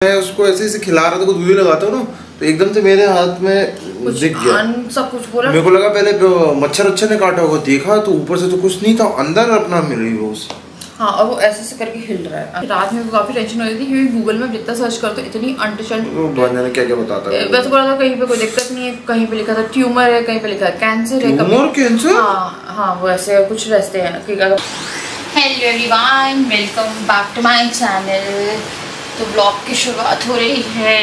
मैं उसको ऐसे ऐसे खिला रहा था, कुछ वीडियो लगाता हूँ ना, तो एकदम से मेरे हाथ में दिख गया सब कुछ बोला। मेरे को लगा पहले मच्छर ने काटा होगा, देखा तो ऊपर से तो कुछ नहीं था, अंदर अपना मिल रही वो। हाँ, और वो ऐसे करके हिल रहा है। रात में काफी टेंशन हो रही थी क्योंकि गूगल में जितना सर्च करते इतनी अनटचड क्या क्या बताता है। वैसे बोला था कहीं पे कोई दिक्कत नहीं है, कहीं पे लिखा था ट्यूमर है, कहीं पे लिखा है कैंसर है। Tumour cancer? हाँ हाँ, वो ऐसे कुछ रहते हैं। Hello everyone, welcome back to my channel. तो ब्लॉग की शुरुआत हो रही है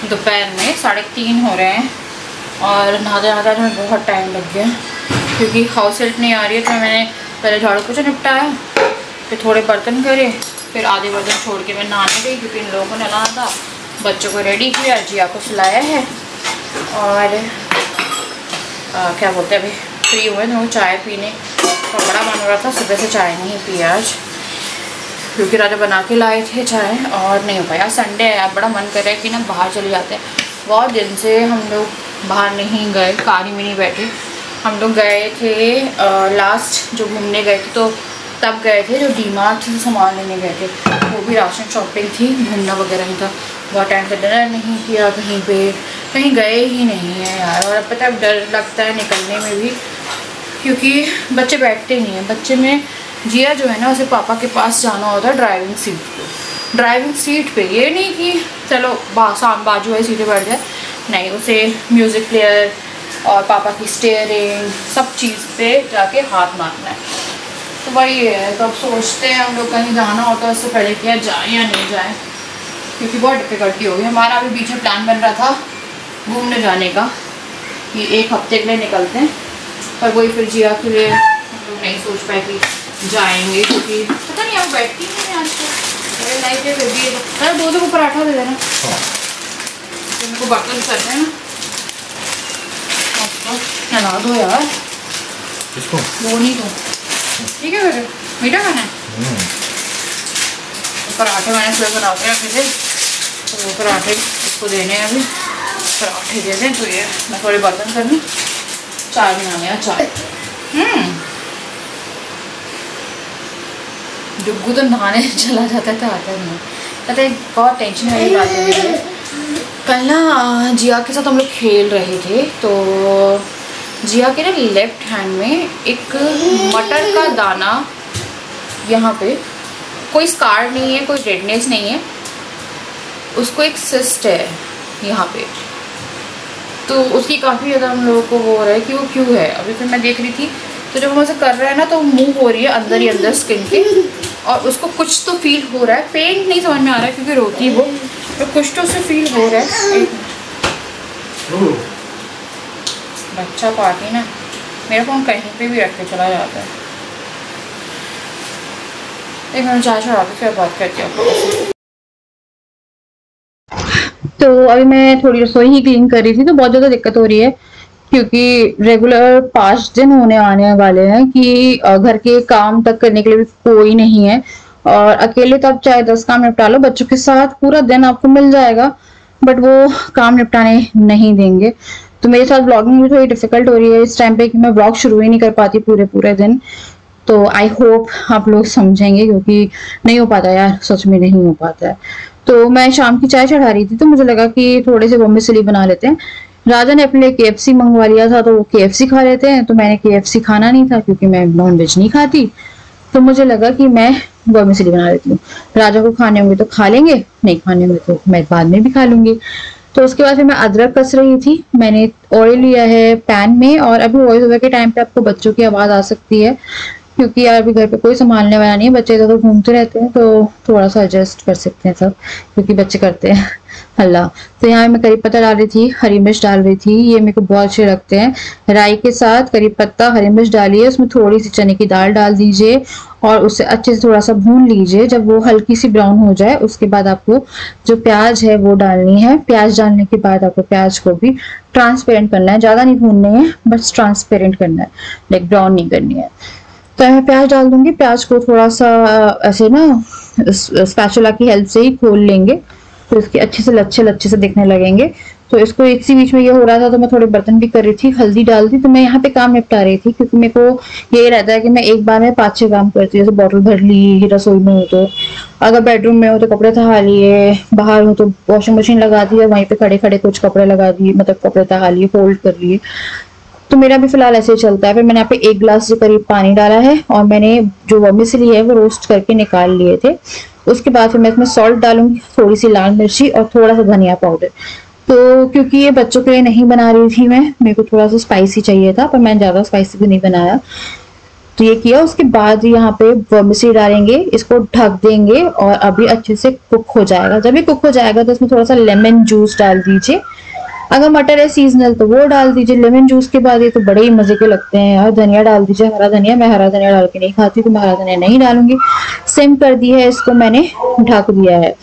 दोपहर में, 3:30 हो रहे हैं और नहाते नहाते में बहुत टाइम लग गया क्योंकि हाउस हेल्प नहीं आ रही है। तो मैंने पहले झाड़ू पोछा निपटाया, फिर थोड़े बर्तन करे, फिर आधे बर्तन छोड़ के मैं नहाने गई क्योंकि इन लोगों को नहलाना था। बच्चों को रेडी किया, जिया को सुलाया है और क्या बोलते हैं, अभी फ्री हुए थे वो चाय पीने का। बड़ा मन हो रहा था, सुबह से चाय नहीं पी आज क्योंकि राजा बना के लाए थे चाय और नहीं हो पाया। संडे है, बड़ा मन कर रहा है कि ना बाहर चले जाते हैं। बहुत दिन से हम लोग बाहर नहीं गए, कार में नहीं बैठे। हम लोग गए थे लास्ट जो घूमने गए थे, तो तब गए थे जो डीमार्ट से सामान लेने गए थे, वो भी राशन शॉपिंग थी, घूमना वगैरह नहीं था। बहुत टाइम से डिनर नहीं किया, कहीं पे कहीं गए ही नहीं है यार। और अब पता है डर लगता है निकलने में भी क्योंकि बच्चे बैठते नहीं हैं। बच्चे में जिया जो है ना, उसे पापा के पास जाना होता है ड्राइविंग सीट पे। ये नहीं कि चलो बाजू वाली सीटें बैठ जाए, नहीं, उसे म्यूज़िक प्लेयर और पापा की स्टीयरिंग सब चीज़ पे जाके हाथ मारना है। तो वही है, तो अब सोचते हैं हम लोग कहीं जाना होता है उससे पहले क्या जाए या नहीं जाए क्योंकि बहुत डिफिकल्टी हो गई। हमारा अभी बीच में प्लान बन रहा था घूमने जाने का कि 1 हफ्ते के लिए निकलते हैं, पर वही फिर जिया के लिए हम लोग नहीं सोच पाए कि जाएंगे क्योंकि पता नहीं हम बैठती नहीं आज तो लाइट है। फिर भी दो को पराठा दे देना, इनको बर्तन कर देना, नहा दो यार किसको? वो नहीं दो, ठीक है बेटे, मीठा खाना है। तो पराठे मैंने सुबह बना के रखे थे, तो वो पराठे इसको देने हैं अभी। पराठे दे दें तो ये मैं थोड़े बर्तन कर लूँ, चाय बनाने हैं। चाय डुग्गू तो नहाने चला जाता था, आता नहीं पता है। बहुत टेंशन वाली बात है। कल ना जिया के साथ हम लोग खेल रहे थे, तो जिया के ना लेफ्ट हैंड में एक मटर का दाना, यहाँ पे कोई स्कार नहीं है, कोई रेडनेस नहीं है, उसको एक सिस्ट है यहाँ पे। तो उसकी काफ़ी ज़्यादा हम लोगों को वो हो रहा है कि वो क्यों है। अभी फिर मैं देख रही थी, तो जब हम ऐसे कर रहे हैं ना तो मूव हो रही है अंदर ही अंदर स्किन के, और उसको कुछ तो फील हो रहा है। पेन नहीं समझ में आ रहा है क्योंकि रोती है वो, तो कुछ तो उसे फील हो रहा है। बच्चा पार्टी ना, मेरा फ़ोन कहीं पे भी रख के चला जाता है। एक मिनट चाय चढ़ा के फिर बात करती हूँ। तो अभी मैं थोड़ी रसोई ही क्लीन कर रही थी, तो बहुत ज़्यादा दिक्कत हो रही है क्योंकि रेगुलर 5 दिन होने आने वाले हैं कि घर के काम तक करने के लिए भी कोई नहीं है। और अकेले तो आप चाहे 10 काम निपटा लो, बच्चों के साथ पूरा दिन आपको मिल जाएगा, बट वो काम निपटाने नहीं देंगे। तो मेरे साथ ब्लॉगिंग भी थोड़ी डिफिकल्ट हो रही है इस टाइम पे कि मैं ब्लॉग शुरू ही नहीं कर पाती पूरे दिन। तो आई होप आप लोग समझेंगे क्योंकि नहीं हो पाता यार, सच में नहीं हो पाता है। तो मैं शाम की चाय चढ़ा रही थी, तो मुझे लगा कि थोड़े से बॉम्बे चिली बना लेते हैं। राजा ने अपने लिए KFC मंगवा लिया था, तो वो KFC खा लेते हैं। तो मैंने KFC खाना नहीं था क्योंकि मैं नॉन वेज नहीं खाती, तो मुझे लगा कि मैं बॉम्बे चिली बना लेती हूँ। राजा को खाने होंगे तो खा लेंगे, नहीं खाने होंगे तो मैं बाद में भी खा लूंगी। तो उसके बाद फिर मैं अदरक कस रही थी। मैंने ऑयल लिया है पैन में, और अभी वॉइस ओवर के टाइम पे आपको बच्चों की आवाज़ आ सकती है क्योंकि यार अभी घर पे कोई संभालने वाला नहीं है, बच्चे इधर घूमते रहते हैं, तो थोड़ा सा एडजस्ट कर सकते हैं सब क्योंकि बच्चे करते हैं हल्ला। तो यहाँ मैं करी पत्ता डाल रही थी, हरी मिर्च डाल रही थी, ये मेरे को बहुत अच्छे लगते हैं। राई के साथ करी पत्ता, हरी मिर्च डालिए, उसमें थोड़ी सी चने की दाल डाल दीजिए और उसे अच्छे से थोड़ा सा भून लीजिए। जब वो हल्की सी ब्राउन हो जाए उसके बाद आपको जो प्याज है वो डालनी है। प्याज डालने के बाद आपको प्याज को भी ट्रांसपेरेंट करना है, ज़्यादा नहीं भूननी है, बस ट्रांसपेरेंट करना है, लाइक ब्राउन नहीं करनी है। तो मैं प्याज डाल दूंगी। प्याज को थोड़ा सा ऐसे ना स्पैचुला की हेल्प से ही खोल लेंगे, तो इसके अच्छे से लच्छे से दिखने लगेंगे। तो इसको इसी बीच में ये हो रहा था, तो मैं थोड़े बर्तन भी कर रही थी, हल्दी डाल दी, तो मैं यहाँ पे काम निपटा रही थी, क्योंकि मेरे को ये रहता है कि मैं एक बार में 5-6 काम करती हूँ। जैसे बॉटल भर ली, रसोई में हो तो, अगर बेडरूम में हो तो कपड़े तहा लिए, बाहर हो तो वॉशिंग मशीन लगा दी, वहीं पे खड़े खड़े कुछ कपड़े लगा दिए, मतलब कपड़े तहा लिए, फोल्ड कर लिए। तो मेरा भी फिलहाल ऐसे ही चलता है। फिर मैंने यहाँ पे 1 गिलास के करीब पानी डाला है, और मैंने जो वर्मिसेली है वो रोस्ट करके निकाल लिए थे। उसके बाद फिर मैं इसमें सॉल्ट डालूंगी, थोड़ी सी लाल मिर्ची और थोड़ा सा धनिया पाउडर। तो क्योंकि ये बच्चों के लिए नहीं बना रही थी मैं, मेरे को थोड़ा सा स्पाइसी चाहिए था, पर मैं ज्यादा स्पाइसी भी नहीं बनाया, तो ये किया। उसके बाद यहाँ पे वर्मिसेली डालेंगे, इसको ढक देंगे और अभी अच्छे से कुक हो जाएगा। जब ये कुक हो जाएगा तो इसमें थोड़ा सा लेमन जूस डाल दीजिए, अगर मटर है सीजनल तो वो डाल दीजिए। लेमन जूस के बाद ये तो बड़े ही मजे के लगते हैं यार। धनिया डाल दीजिए, हरा धनिया, मैं हरा धनिया डाल के नहीं खाती तो मैं हरा धनिया नहीं डालूंगी। सिम कर दी है इसको, मैंने ढक दिया है।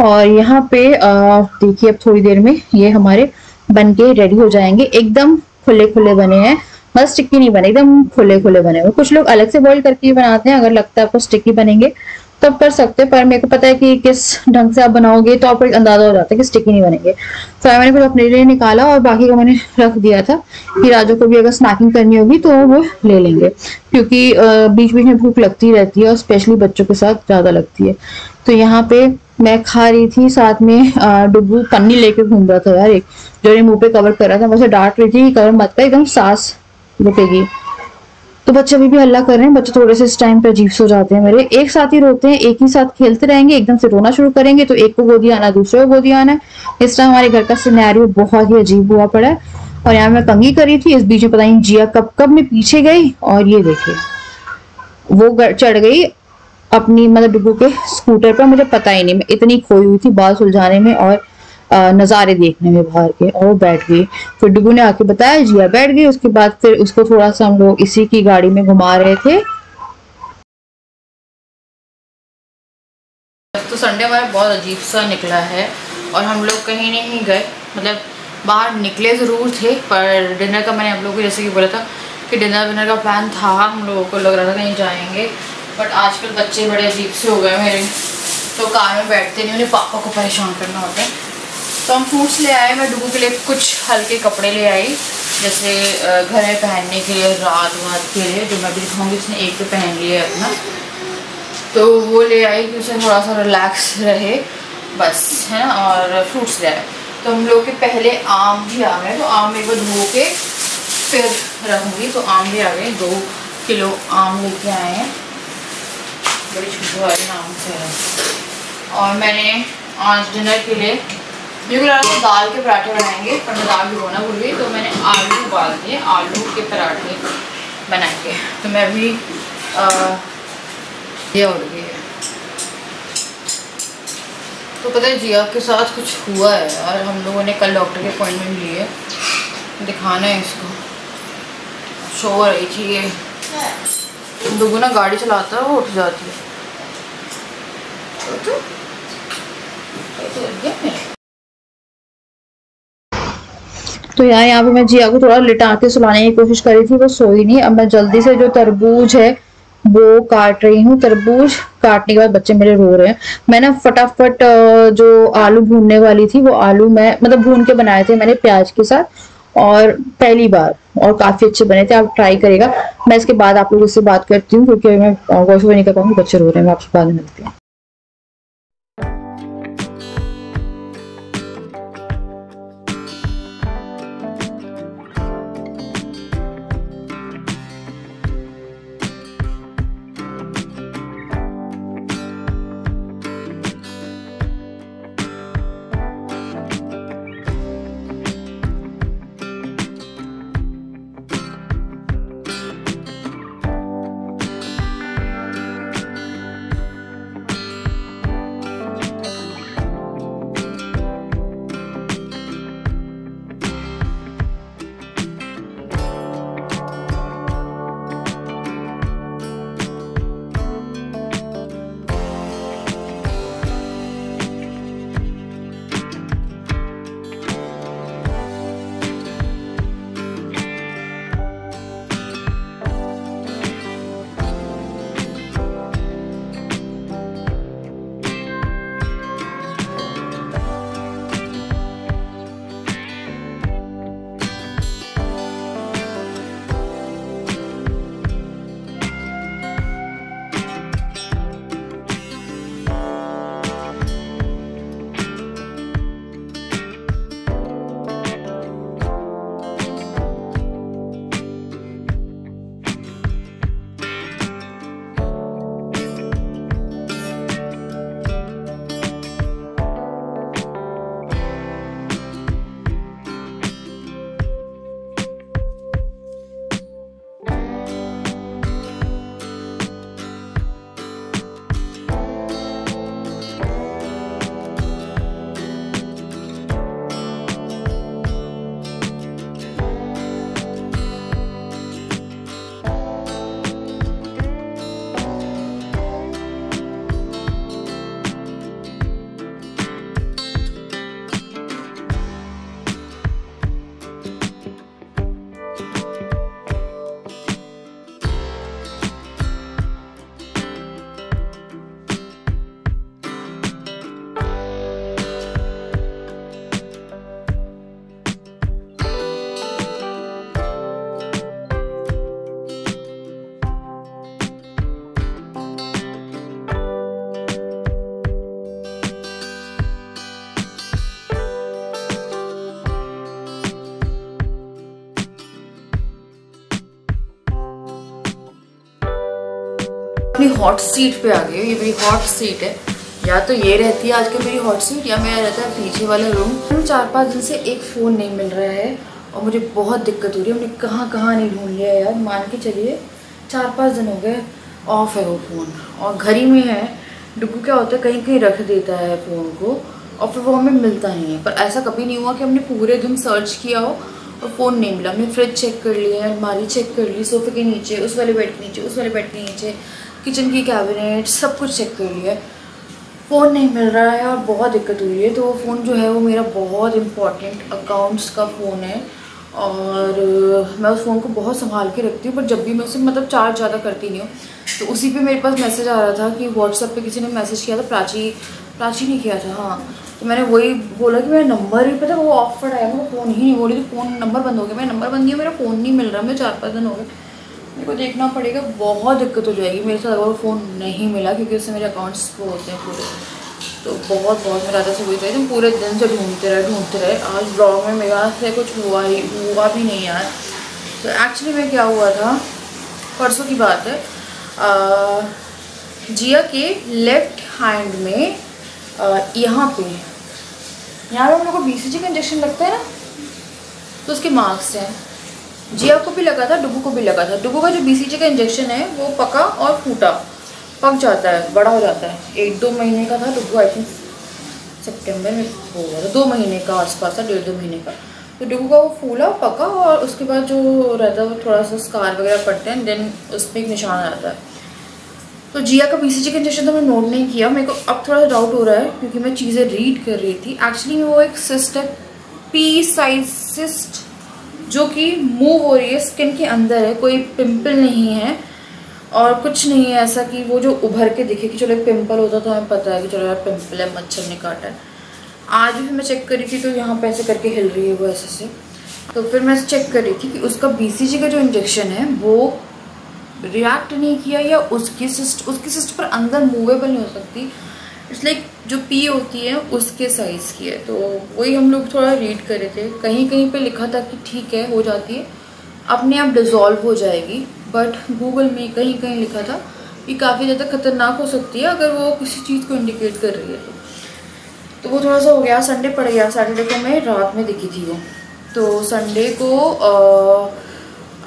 और यहाँ पे देखिए अब थोड़ी देर में ये हमारे बन के रेडी हो जाएंगे। एकदम खुले खुले बने हैं, बस स्टिकी नहीं बने, एकदम खुले खुले बने हुए। कुछ लोग अलग से बॉईल करके बनाते हैं, अगर लगता है आपको स्टिकी बनेंगे तब कर सकते हैं, पर मेरे को पता है कि किस ढंग से आप बनाओगे तो आपको एक अंदाजा हो जाता है कि स्टिकी नहीं बनेंगे। तो मैंने कुछ अपने लिए निकाला और बाकी का मैंने रख दिया था कि राजू को भी अगर स्नैकिंग करनी होगी तो वो ले लेंगे, क्योंकि बीच बीच में भूख लगती रहती है और स्पेशली बच्चों के साथ ज्यादा लगती है। तो यहाँ पे मैं खा रही थी, साथ में डुब्बू पन्नी लेके घूम रहा था यार, एक जो मुंह पे कवर कर रहा था। मुझे डांट रही थी कवर मत कर, एकदम सांस रुकेगी। तो बच्चे अभी भी हल्ला कर रहे हैं। बच्चे थोड़े से इस टाइम पे अजीब से हो जाते हैं मेरे, एक साथ ही रोते हैं, एक ही साथ खेलते रहेंगे, एकदम से रोना शुरू करेंगे तो एक को गोदी आना, दूसरे को गोदी आना है। इस टाइम हमारे घर का सिनेरियो बहुत ही अजीब हुआ पड़ा है। और यहाँ मैं कंघी करी थी, इस बीच में पता नहीं जिया कब कब मैं पीछे गई और ये देखिए वो चढ़ गई अपनी मतलब डुगू के स्कूटर पर। मुझे पता ही नहीं, मैं इतनी खोई हुई थी बाल सुलझाने में और नज़ारे देखने में बाहर के, और बैठ गई। फिर डुगू ने आके बताया, जिया बैठ गई। उसके बाद फिर उसको थोड़ा सा हम लोग इसी की गाड़ी में घुमा रहे थे। तो संडे हमारा बहुत अजीब सा निकला है और हम लोग कहीं नहीं गए, मतलब बाहर निकले ज़रूर थे, पर डिनर का मैंने आप लोगों को जैसे कि बोला था कि डिनर का प्लान था, हम लोगों को लग रहा था कहीं जाएंगे, बट आजकल बच्चे बड़े अजीब से हो गए मेरे, तो कार में बैठते नहीं, उन्हें पापा को परेशान करना होता है। तो हम फ्रूट्स ले आए, मैं डुगू के लिए कुछ हल्के कपड़े ले आई, जैसे घर में पहनने के लिए, रात के लिए, जो मैं भी दिखाऊंगी। इसने एक पे पहन लिया है अपना, तो वो ले आई कि उसे थोड़ा सा रिलैक्स रहे बस, है ना। और फ्रूट्स ले आए। तो हम लोग के पहले आम भी आ गए, तो आम एक बार धो के फिर रखूँगी। तो आम भी आ गए, 2 किलो आम लेके आए हैं, बड़ी खुशबू आ रही है आम से। और मैंने आज डिनर के लिए मेरे को दाल के पराठे बनाएंगे, पर मैं दाल भिगोना भूल गई, तो मैंने आलू उबाल दिए, आलू के पराठे बनाएंगे। तो मैं भी ये उड़ गई है। तो पता है जिया के साथ कुछ हुआ है यार, हम लोगों ने कल डॉक्टर के अपॉइंटमेंट ली है, दिखाना है इसको। शो हो रही थी ये दुगुना गाड़ी चलाता है, वो उठ जाती है। तो यार यहाँ पे मैं जिया को थोड़ा लिटा के सुलाने की कोशिश कर रही थी, वो सोई नहीं। अब मैं जल्दी से जो तरबूज है वो काट रही हूँ। तरबूज काटने के बाद बच्चे मेरे रो रहे हैं। मैं ना फटाफट जो आलू भूनने वाली थी, वो आलू मैं मतलब भून के बनाए थे मैंने प्याज के साथ, और पहली बार, और काफी अच्छे बने थे। आप ट्राई करेगा। मैं इसके बाद आप लोगों से बात करती हूँ, क्योंकि मैं वॉइस ओवर नहीं कर पाऊंगी, बच्चे रो रहे हैं। मैं आपसे बाद में मिलती हूँ। हॉट सीट पे आ गई हूँ। ये मेरी हॉट सीट है, या तो ये रहती है आजकल मेरी हॉट सीट, या मेरा रहता है पीछे वाला रूम। 4-5 दिन से एक फ़ोन नहीं मिल रहा है और मुझे बहुत दिक्कत हो रही है। हमने कहाँ नहीं ढूंढ लिया यार, मान के चलिए 4-5 दिन हो गए ऑफ है वो फ़ोन, और घर ही में है। डुग्गू क्या होता है, कहीं कहीं रख देता है फ़ोन को और फिर वो हमें मिलता नहीं है। पर ऐसा कभी नहीं हुआ कि हमने पूरे दिन सर्च किया हो और फ़ोन नहीं मिला। हमने फ्रिज चेक कर लिया, अलमारी चेक कर ली, सोफे के नीचे, उस वाले बेड के नीचे, उस वाले बेड के नीचे, किचन की कैबिनेट, सब कुछ चेक कर लिया, फ़ोन नहीं मिल रहा है और बहुत दिक्कत हुई है। तो वो फ़ोन जो है वो मेरा बहुत इंपॉर्टेंट अकाउंट्स का फ़ोन है और मैं उस फ़ोन को बहुत संभाल के रखती हूँ। पर जब भी मैं उसे मतलब चार्ज ज़्यादा करती नहीं हूँ तो उसी पे मेरे पास मैसेज आ रहा था कि व्हाट्सएप पे किसी ने मैसेज किया था, प्राची ने किया था, हाँ। तो मैंने वही बोला कि मेरा नंबर ही पता वो ऑफ पर आया, मैं फ़ोन ही नहीं बोली, तो फ़ोन नंबर बंद हो गया। मेरा नंबर बंद नहीं है, मेरा फ़ोन नहीं मिल रहा, मुझे 4-5 दिन हो गए। मेरे को देखना पड़ेगा, बहुत दिक्कत हो जाएगी मेरे साथ अगर वो फ़ोन नहीं मिला, क्योंकि उससे मेरे अकाउंट्स वो होते हैं पूरे। तो बहुत मेरा आदत से हुई थी, तुम पूरे दिन से ढूंढते रहे। आज ब्लॉग में मेरा से कुछ हुआ भी नहीं यार। तो एक्चुअली में क्या हुआ था, परसों की बात है, जिया के लेफ्ट हैंड में यहाँ हम लोग को BCG का इंजेक्शन लगता है ना, तो उसके मार्क्स हैं। जिया को भी लगा था, डुग्गू को भी लगा था। डुग्गू का जो BCG का इंजेक्शन है वो पका और फूटा, पक जाता है, बड़ा हो जाता है। 1-2 महीने का था डुग्गू, आई थिंक सितंबर में होगा, 2 महीने का आसपास था, 1.5-2 महीने का। तो डुग्गू का वो फूला, पका और उसके बाद जो रहता है वो थोड़ा सा स्कार वगैरह पड़ते हैं, देन उस पर एक निशान आता है। तो जिया का BCG का इंजेक्शन तो मैं नोट नहीं किया, मेरे को अब थोड़ा सा डाउट हो रहा है क्योंकि मैं चीज़ें रीड कर रही थी। एक्चुअली में वो एक सिस्ट है, P साइज सिस्ट, जो कि मूव हो रही है, स्किन के अंदर है, कोई पिंपल नहीं है और कुछ नहीं है ऐसा कि वो जो उभर के दिखे कि चलो एक पिंपल होता तो हमें पता है कि चलो यार पिंपल है, मच्छर ने काटा है। आज भी मैं चेक कर रही थी तो यहाँ पे ऐसे करके हिल रही है वो ऐसे से। तो फिर मैं चेक कर रही थी कि उसका BCG का जो इंजेक्शन है वो रिएक्ट नहीं किया, या उसकी सिस्ट पर अंदर मूवेबल नहीं हो सकती, इसलिए जो P होती है उसके साइज़ की है। तो वही हम लोग थोड़ा रीड कर रहे थे, कहीं पे लिखा था कि ठीक है हो जाती है, अपने आप डिज़ोल्व हो जाएगी, बट गूगल में कहीं लिखा था कि काफ़ी ज़्यादा खतरनाक हो सकती है अगर वो किसी चीज़ को इंडिकेट कर रही है। तो वो थोड़ा सा हो गया। संडे पड़ गया, सैटरडे को मैं रात में दिखी थी वो, तो संडे को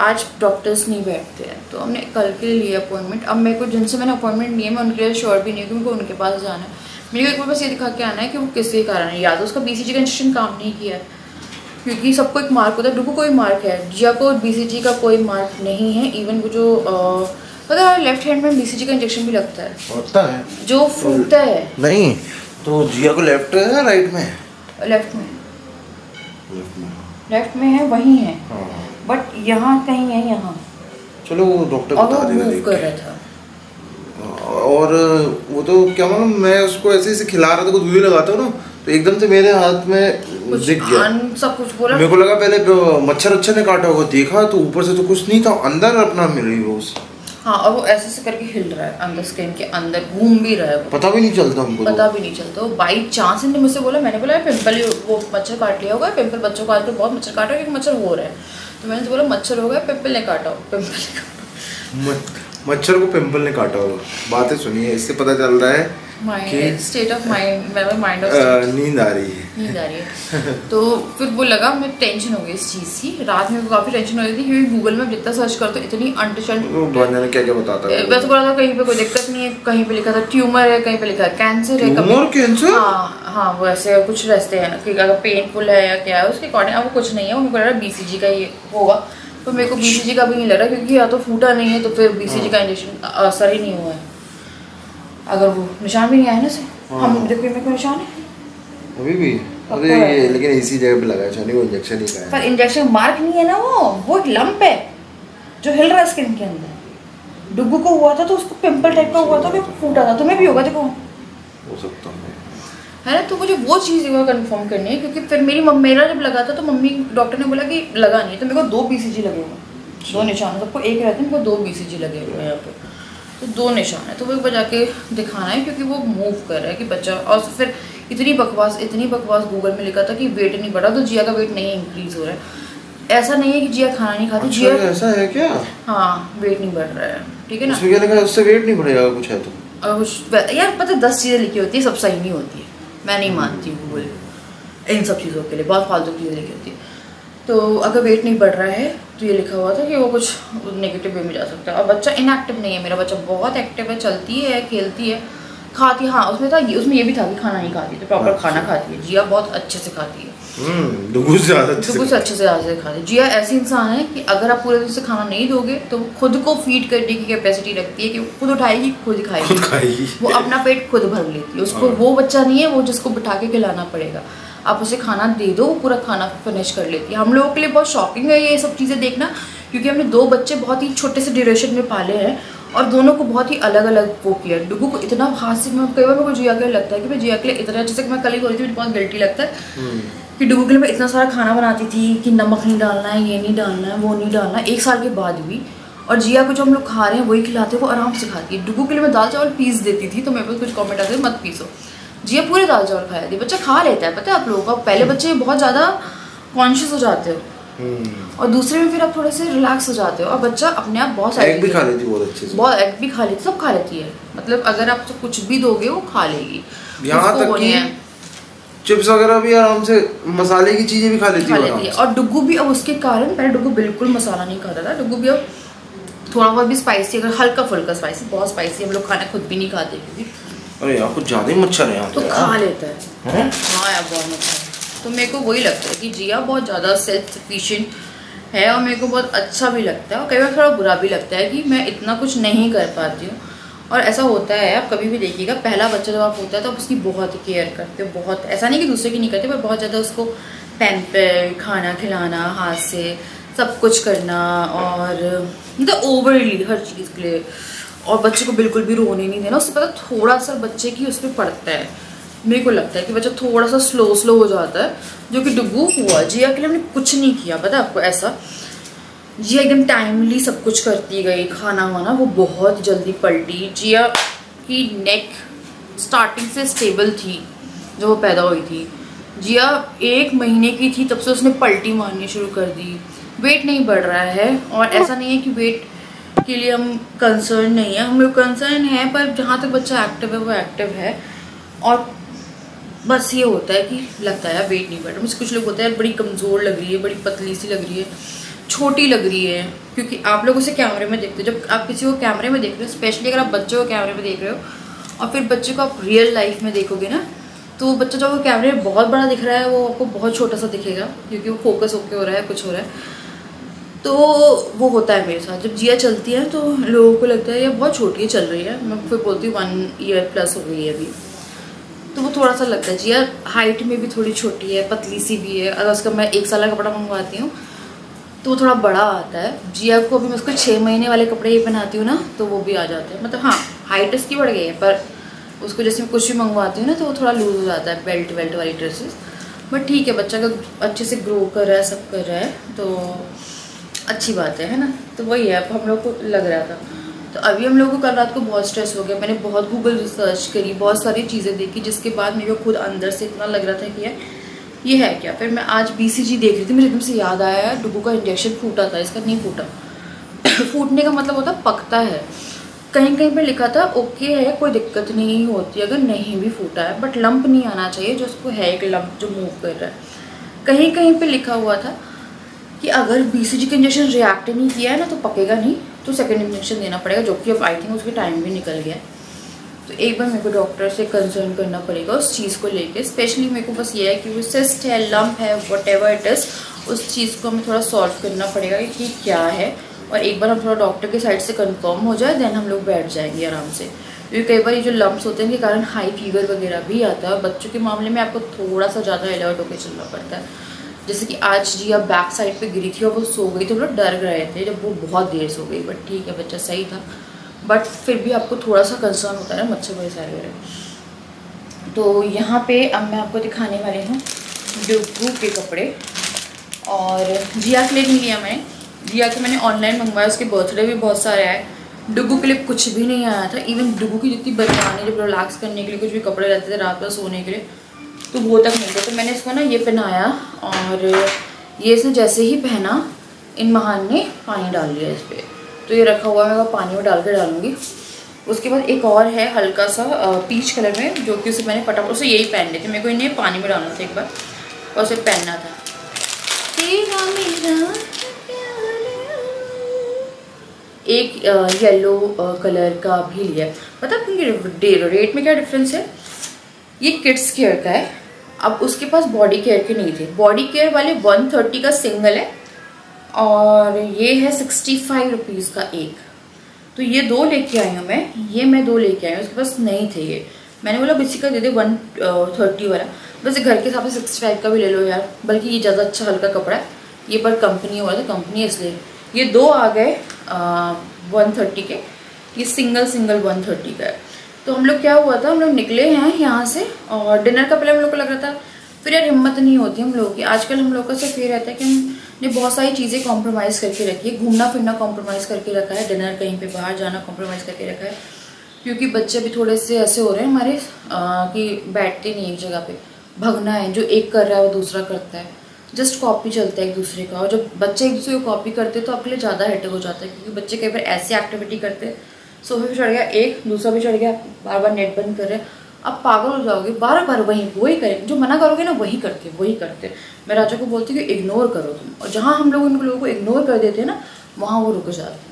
आज डॉक्टर्स नहीं बैठते हैं तो हमने कल के लिए लिया अपॉइंटमेंट। अब मेरे को जिनसे मैंने अपॉइंटमेंट लिया मैं उनके लिए श्योर भी नहीं हूँ कि मेरे को उनके पास जाना है। मेरे को एक बार बस ये दिखा के आना है कि वो किसके कारण है, या तो उसका BCG का इंजेक्शन काम नहीं किया है, क्योंकि सबको एक मार्क होता है, डुग्गू कोई मार्क है, जिया को BCG का कोई मार्क नहीं है। इवन वो जो पता है लेफ्ट हैंड में BCG का इंजेक्शन भी लगता है, होता है जो फूटता है। नहीं तो जिया को लेफ्ट है या राइट में? लेफ्ट में है, वही है, बट यहाँ कहीं है, यहाँ चलो वो डॉक्टर बता देगा। मूव कर रहा था और वो तो क्या मालूम, मैं उसको ऐसे खिला रहा था, कुछ वीडियो लगाता हूँ ना, तो एकदम से मेरे हाथ में दिख गया, सब कुछ बोला। मेरे को लगा पहले मच्छर ने काटा होगा, देखा तो ऊपर से तो कुछ नहीं था, अंदर अपना मिल रही वो। हाँ, और वो ऐसे करके हिल रहा है अंदर, स्किन के अंदर घूम भी रहा है, वो पता भी नहीं चलता हमको, पता भी नहीं चलता। वो बाई चांस ने मुझसे बोला, मैंने बोला पिंपल वो मच्छर काट लिया होगा, पिंपल बच्चों को आजकल बहुत मच्छर काटा क्योंकि मच्छर हो रहा है, तो मैंने बोला मच्छर हो गया, पिंपल ने काटा हो, मच्छर को पिंपल ने काटा होगा। बातें सुनिए, इससे पता चल रहा है कि स्टेट ऑफ माइंड, नींद आ रही है। तो फिर वो लगा, मैं टेंशन हो गई इस चीज़ की, रात में काफ़ी टेंशन हो रही थी क्योंकि गूगल में जितना सर्च करते इतनी अनटचेंड क्या बताता है, वैसे बोला था कहीं पे कोई दिक्कत नहीं है, कहीं पे लिखा था ट्यूमर है, कहीं पे लिखा है कैंसर है, कैंसर, हाँ वो ऐसे कुछ रहते हैं कि अगर पेनफुल है या क्या है उसके अकॉर्डिंग। अब वो कुछ नहीं है, उनको लग रहा है BCG का ये होगा, तो मेरे को BCG का भी नहीं लग रहा क्योंकि या तो फूटा नहीं है तो फिर BCG का इंजेक्शन असर ही नहीं हुआ है। अगर वो निशान भी नहीं आया ना से, हम देखो मेरे को निशान है अभी भी, अरे ये लेकिन इसी जगह पे लगा है, वो इंजेक्शन ही का है, पर इंजेक्शन मार्क नहीं है ना, वो एक लंप है जो हिल रहा है स्किन के अंदर। डुग्गू को हुआ था तो उसको पिंपल टाइप का हुआ था, फूटा था, तुम्हें भी होगा, देखो हो सकता है ना। तो मुझे वो चीज़ कंफर्म करनी है क्योंकि फिर मेरा जब लगा था तो मम्मी डॉक्टर ने बोला कि लगा नहीं, तो मेरे को 2 BCG लगे हुए, 2 निशान, सबको एक रहते हैं, मेरे को 2 BCG लगे हुए हैं यहाँ पे, तो 2 निशान है। तो वो बजा के दिखाना है क्योंकि वो मूव कर रहा है कि बच्चा, और फिर इतनी बकवास गूगल में लिखा था कि वेट नहीं बढ़ा, तो जिया का वेट नहीं इंक्रीज हो रहा है। ऐसा नहीं है कि जिया खाना नहीं खाती, जिया ऐसा है क्या? हाँ, वेट नहीं बढ़ रहा है। ठीक है ना। उसमें क्या लिखा है? उससे वेट नहीं बढ़ेगा कुछ है तो? और कुछ यार पता 10 चीज़ें लिखी होती है, सब सही नहीं होती है। मैं नहीं मानती हूँ गूगल इन सब चीज़ों के लिए, बहुत फालतू चीज़ें लिखी होती है। तो अगर वेट नहीं बढ़ रहा है तो ये लिखा हुआ था कि वो कुछ नेगेटिव वे में जा सकता है। और बच्चा इनएक्टिव नहीं है, मेरा बच्चा बहुत एक्टिव है, चलती है, खेलती है, खाती है। हाँ उसमें था, उसमें ये भी था कि खाना नहीं खाती, तो प्रॉपर खाना खाती है। जिया बहुत अच्छे से खाती है, डुगू से अच्छे से ज़्यादा खाती है। जिया ऐसी इंसान है कि अगर आप पूरे दिन से खाना नहीं दोगे तो वो खुद को फीड करने की कैपेसिटी रखती है कि वो खुद उठाएगी, खुद खाएगी, वो अपना पेट खुद भर लेती है। उसको वो बच्चा नहीं है वो जिसको बिठा के खिलाना पड़ेगा। आप उसे खाना दे दो, वो पूरा खाना फिनिश कर लेती है। हम लोगों के लिए बहुत शॉकिंग है ये सब चीज़ें देखना, क्योंकि हमने 2 बच्चे बहुत ही छोटे से ड्यूरेशन में पाले हैं और दोनों को बहुत ही अलग अलग वो किया। डुगू को इतना हाथ से, मैं कई बार मेरे को जिया के लिए लगता है कि मैं जिया के लिए इतना अच्छे से, मैं कल ही बोली थी, मुझे बहुत गिल्टी लगता है कि डुगू के लिए मैं इतना सारा खाना बनाती थी कि नमक नहीं डालना है, ये नहीं डालना है, वो नहीं डालना है, 1 साल के बाद भी। और जिया को जो हम लोग खा रहे हैं वही खिलाते हैं, वो आराम से खाती है। डुगू के लिए मैं दाल चावल पीस देती थी तो मेरे पास कुछ कॉमेंट आते थे मत पीसो। जिया पूरे दाल चावल खाया थी, बच्चा खा लेता है। पता है आप लोगों का, पहले बच्चे बहुत ज़्यादा कॉन्शियस हो जाते हो और दूसरे में फिर आप थोड़े से रिलैक्स हो जाते हो और बच्चा अपने आप बहुत सारे एग भी खा लेती है, बहुत अच्छे से, बहुत एग भी खा लेती, सब खा लेती है। मतलब अगर आप तो कुछ भी दोगे वो खा लेगी। यहाँ तक कि चिप्स वगैरह भी आराम से, मसाले की चीजें भी खा लेती है। और डुगू भी अब उसके कारण, पहले डुगू बिल्कुल मसाला नहीं खाता था, डुगू भी अब थोड़ा बहुत भी स्पाइसी, अगर हल्का फुल्का स्पाइसी, बहुत स्पाइसी हम लोग खाना खुद भी नहीं खाते क्योंकि अरे यार कुछ ज्यादा ही मच्छर है यहाँ तो खा लेता है। हाँ यार बहुत मच्छर है। तो मेरे को वही लगता है कि जिया बहुत ज़्यादा सेल्फ सफिशिएंट है और मेरे को बहुत अच्छा भी लगता है और कई बार थोड़ा बुरा भी लगता है कि मैं इतना कुछ नहीं कर पाती हूँ। और ऐसा होता है, आप कभी भी देखिएगा, पहला बच्चा जब आप होता है तो आप उसकी बहुत केयर करते हो, बहुत, ऐसा नहीं कि दूसरे की नहीं करते, पर बहुत ज़्यादा उसको पैम्पर, खाना खिलाना, हाथ से सब कुछ करना और मतलब ओवरली हर चीज़ के लिए। और बच्चे को बिल्कुल भी रोने नहीं देना। उससे पता थोड़ा सा बच्चे की उस पर पड़ता है, मेरे को लगता है कि बच्चा थोड़ा सा स्लो हो जाता है, जो कि डुगू हुआ। जिया के लिए हमने कुछ नहीं किया, पता है आपको ऐसा। जिया एकदम टाइमली सब कुछ करती गई, खाना वाना वो बहुत जल्दी पलटी। जिया की नेक स्टार्टिंग से स्टेबल थी जब वो पैदा हुई थी। जिया 1 महीने की थी तब से उसने पलटी मारनी शुरू कर दी। वेट नहीं बढ़ रहा है और ऐसा नहीं है कि वेट के लिए हम कंसर्न नहीं है, हम लोग कंसर्न है, पर जहाँ तक बच्चा एक्टिव है वो एक्टिव है। और बस ये होता है कि लगता है वेट नहीं बढ़ रहा। मुझे कुछ लोग होते हैं बड़ी कमज़ोर लग रही है, बड़ी पतली सी लग रही है, छोटी लग रही है, क्योंकि आप लोग उसे कैमरे में देखते हो। जब आप किसी को कैमरे में देख रहे हो, स्पेशली अगर आप बच्चे को कैमरे में देख रहे हो और फिर बच्चे को आप रियल लाइफ में देखोगे ना, तो बच्चा जो कैमरे में बहुत बड़ा दिख रहा है वो आपको बहुत छोटा सा दिखेगा, क्योंकि वो फोकस होके हो रहा है, कुछ हो रहा है। तो वो होता है मेरे साथ। जब जिया चलती है तो लोगों को लगता है ये बहुत छोटी चल रही है, मैं फिर बोलती हूँ 1 ईयर प्लस हो गई है अभी, तो वो थोड़ा सा लगता है। जिया हाइट में भी थोड़ी छोटी है, पतली सी भी है। अगर उसका मैं 1 साल का कपड़ा मंगवाती हूँ तो वो थोड़ा बड़ा आता है। जिया को अभी मैं उसको 6 महीने वाले कपड़े ही पहनाती हूँ ना, तो वो भी आ जाते हैं। मतलब हाँ हाइट इसकी बढ़ गई है, पर उसको जैसे मैं कुछ भी मंगवाती हूँ ना तो वो थोड़ा लूज हो जाता है, बेल्ट वाली ड्रेसेस। बट ठीक है, बच्चा का अच्छे से ग्रो कर रहा है, सब कर रहा है, तो अच्छी बात है ना। तो वही है, अब हम लोग को लग रहा था। तो अभी हम लोग को कल रात को बहुत स्ट्रेस हो गया। मैंने बहुत गूगल रिसर्च करी, बहुत सारी चीज़ें देखी, जिसके बाद मेरे को खुद अंदर से इतना लग रहा था कि यार ये है क्या। फिर मैं आज BCG देख रही थी, मुझे एकदम से याद आया डुगू का इंजेक्शन फूटा था, इसका नहीं फूटा। फूटने का मतलब होता पकता है। कहीं कहीं पे लिखा था ओके है, कोई दिक्कत नहीं होती अगर नहीं भी फूटा है, बट लंप नहीं आना चाहिए, जो उसको है एक लंप जो मूव कर रहा है। कहीं कहीं पे लिखा हुआ था कि अगर BCG का इंजेक्शन रिएक्ट नहीं किया है ना तो पकेगा नहीं, तो सेकंड इंजेक्शन देना पड़ेगा, जो कि अब आई थिंक उसके टाइम भी निकल गया है। तो एक बार मेरे को डॉक्टर से कंसर्न करना पड़ेगा उस चीज़ को लेके। स्पेशली मेरे को बस ये है कि वो सिस्ट है, लंप है, व्हाटएवर इट इज़, उस चीज़ को हमें थोड़ा सॉल्व करना पड़ेगा कि क्या है। और एक बार हम थोड़ा डॉक्टर के साइड से कंफर्म हो जाए देन हम लोग बैठ जाएंगे आराम से। क्योंकि कई बार ये जो लम्प्स होते हैं इनके कारण हाई फीवर वगैरह भी आता है। बच्चों के मामले में आपको थोड़ा सा ज़्यादा अलर्ट होकर चलना पड़ता है। जैसे कि आज जिया बैक साइड पे गिरी थी और वो सो गई, तो हम लोग डर गए थे जब वो बहुत देर सो गई। बट ठीक है, बच्चा सही था, बट फिर भी आपको थोड़ा सा कंसर्न होता है ना, मच्छर वगैरह सारे। तो यहाँ पे अब मैं आपको दिखाने वाली हूँ डुगू के कपड़े। और जिया के लिए नहीं लिया मैंने, जिया के मैंने ऑनलाइन मंगवाया, उसके बर्थडे भी बहुत सारे आए। डुगू के लिए कुछ भी नहीं आया था। इवन डुगू की जितनी बचवाने जब रिलैक्स करने के लिए कुछ भी कपड़े रहते थे रात में सोने के लिए, तो वो तक नहीं थे। तो मैंने इसको ना ये पहनाया और ये इसने जैसे ही पहना इन महान ने पानी डाल लिया इस पर। तो ये रखा हुआ है, मैं पानी में डाल के डालूंगी। उसके बाद एक और है हल्का सा पीच कलर में, जो कि उसे मैंने फटाफट उसे यही पहन ली थी। मेरे को इन्हें पानी में डालना था एक बार और उसे पहनना था। एक येलो कलर का भी लिया। पता रेट में क्या डिफरेंस है? ये किड्स केयर का है, अब उसके पास बॉडी केयर के नहीं थे। बॉडी केयर वाले 130 का सिंगल है और ये है 65 रुपीज़ का एक। तो ये 2 लेके आई हूँ मैं 2 लेके आई हूँ, उसके पास नहीं थे ये। मैंने बोला इसी का दे दे 130 वाला, वैसे घर के हिसाब से 65 का भी ले लो यार, बल्कि ये ज़्यादा अच्छा हल्का कपड़ा है ये, पर कंपनी हुआ था, कंपनी है इसलिए। ये 2 आ गए 130 के, ये सिंगल 130 का है। तो हम लोग क्या हुआ था, हम लोग निकले हैं यहाँ से और डिनर का पहले हम लोग को लग रहा था, फिर यार हिम्मत नहीं होती हम लोगों की। आजकल हम लोग का सिर्फ ये रहता है कि हमने बहुत सारी चीज़ें कॉम्प्रोमाइज़ करके रखी है। घूमना फिरना कॉम्प्रोमाइज़ करके रखा है, डिनर कहीं पे बाहर जाना कॉम्प्रोमाइज़ करके रखा है, क्योंकि बच्चे भी थोड़े से ऐसे हो रहे हैं हमारे कि बैठते नहीं एक जगह पे, भगना है, जो एक कर रहा है वो दूसरा करता है, जस्ट कॉपी चलता है एक दूसरे का। और जब बच्चे एक दूसरे को कॉपी करते हैं तो आपके लिए ज़्यादा हेडेक हो जाता है, क्योंकि बच्चे कई बार ऐसी एक्टिविटी करते हैं, सोफे पे चढ़ गया एक, दूसरा भी चढ़ गया, बार बार नेट बंद कर रहे हैं, आप पागल हो जाओगे। बार बार वही करें, जो मना करोगे ना वही करते। मैं राजा को बोलती हूँ कि इग्नोर करो तुम, और जहाँ हम लोग उन लोगों को इग्नोर कर देते हैं ना, वहाँ वो रुक जाते हैं।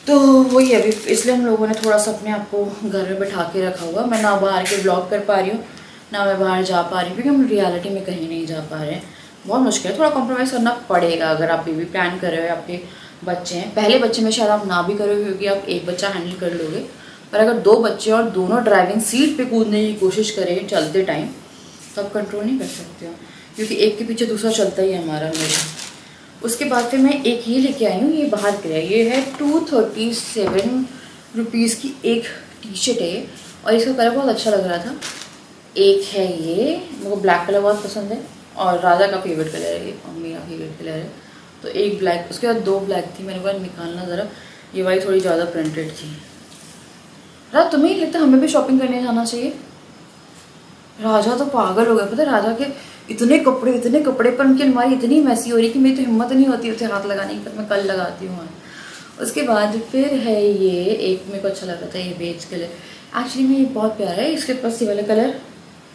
तो वही अभी इसलिए हम लोगों ने थोड़ा सा अपने आप को घर में बैठा के रखा हुआ। मैं ना बाहर के ब्लॉग कर पा रही हूँ, ना मैं बाहर जा पा रही हूँ, क्योंकि हम रियलिटी में कहीं नहीं जा पा रहे हैं। बहुत मुश्किल है, थोड़ा कॉम्प्रोमाइज़ करना पड़ेगा अगर आप बेबी प्लान कर रहे हो, आपके बच्चे हैं। पहले बच्चे में शायद आप ना भी करोगे क्योंकि आप एक बच्चा हैंडल कर लोगे, पर अगर 2 बच्चे और दोनों ड्राइविंग सीट पे कूदने की कोशिश करें चलते टाइम, तो आप कंट्रोल नहीं कर सकते हो, क्योंकि एक के पीछे दूसरा चलता ही है हमारा हमेशा। उसके बाद फिर मैं एक ये लेके आई हूँ, ये बाहर के लिए, ये है 237 रुपीज़ की एक टी शर्ट है और इसका कलर बहुत अच्छा लग रहा था। एक है ये, मेरे को ब्लैक कलर बहुत पसंद है और राजा का फेवरेट कलर है ये और मेरा फेवरेट कलर है। तो एक ब्लैक, उसके बाद 2 ब्लैक थी, मैंने कहा निकालना ज़रा, ये वाली थोड़ी ज़्यादा प्रिंटेड थी। राजा तुम्हें ही लगता हमें भी शॉपिंग करने जाना चाहिए? राजा तो पागल हो गया, पता है राजा के इतने कपड़े पर उनकी अलमारी इतनी मैसी हो रही कि मेरी तो हिम्मत नहीं होती उसे हाथ लगाने की, पर मैं कल लगाती हूँ। उसके बाद फिर है ये एक, मेरे को अच्छा लग रहा था ये बेज कलर, एक्चुअली में ये बहुत प्यारा है। इसके पास ये वाला कलर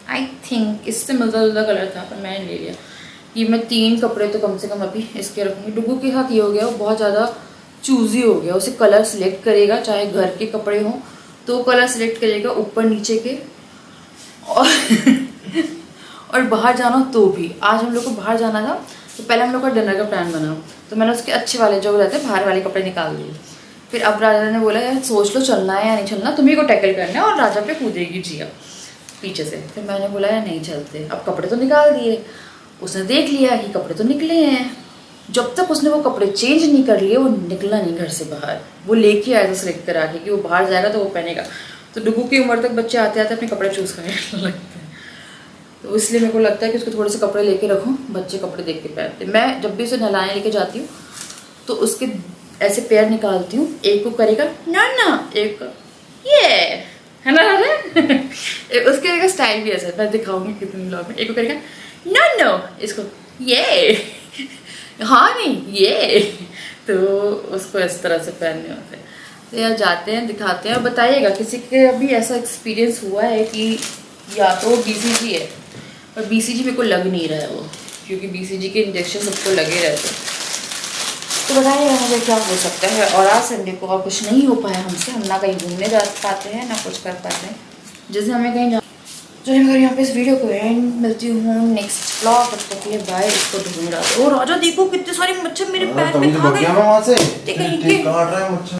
आई थिंक इससे मिलता जुलता कलर था, पर मैंने ले लिया। ये मैं 3 कपड़े तो कम से कम अभी इसके रखूँगी। डुगू के साथ ये हो गया, वो बहुत ज़्यादा चूजी हो गया, उसे कलर सिलेक्ट करेगा, चाहे घर के कपड़े हों तो कलर सिलेक्ट करेगा ऊपर नीचे के, और बाहर जाना तो भी। आज हम लोग को बाहर जाना था, तो पहले हम लोग का डिनर का प्लान बना, तो मैंने उसके अच्छे वाले जो रहते हैं बाहर वाले कपड़े निकाल दिए। फिर अब राजा ने बोला यार सोच लो चलना है या नहीं चलना, तुम्ही को टैकल करना है, और राजा पे कूदेगी जिया पीछे से। फिर मैंने बोला यार नहीं चलते, अब कपड़े तो निकाल दिए, उसने देख लिया कि कपड़े तो निकले हैं। जब तक उसने वो कपड़े चेंज नहीं कर लिए वो निकला नहीं घर से बाहर। वो लेके आया था सिलेक्ट करा के कि वो बाहर जाएगा तो वो पहनेगा। तो डुगू की उम्र तक बच्चे आते आते अपने कपड़े चूज़ करने लगते हैं, तो इसलिए मेरे को लगता है कि उसको थोड़े से कपड़े लेके रखूँ, बच्चे कपड़े देख के पहनते। मैं जब भी उसे नहलाने लेके जाती हूँ तो उसके ऐसे पैर निकालती हूँ, एक को करेगा ना, एक ये है ना उसके स्टाइल भी ऐसा है, मैं दिखाऊंगी कितने ब्लॉग में। एक को करेगा नो, इसको ये हाँ नहीं ये, तो उसको इस तरह से पहनने होते हैं। तो यार जाते हैं दिखाते हैं, और बताइएगा किसी के अभी ऐसा एक्सपीरियंस हुआ है कि या तो BCG है, पर BCG मेरे को लग नहीं रहा है वो, क्योंकि BCG के इंजेक्शन सबको लगे रहते हैं। तो बताइएगा मुझे क्या हो सकता है। और आज संडे को और कुछ नहीं हो पाया हमसे, हम ना कहीं घूमने जा पाते हैं ना कुछ कर पाते हैं, जैसे हमें कहीं चलिए मैं यहाँ पे इस वीडियो को एंड मिलती हूँ नेक्स्ट ब्लॉग, तब तक के लिए बाय। इसको ढूंढ रहा था, ओ राजा देखो कितने सारे मच्छर मेरे पैर में खा गए।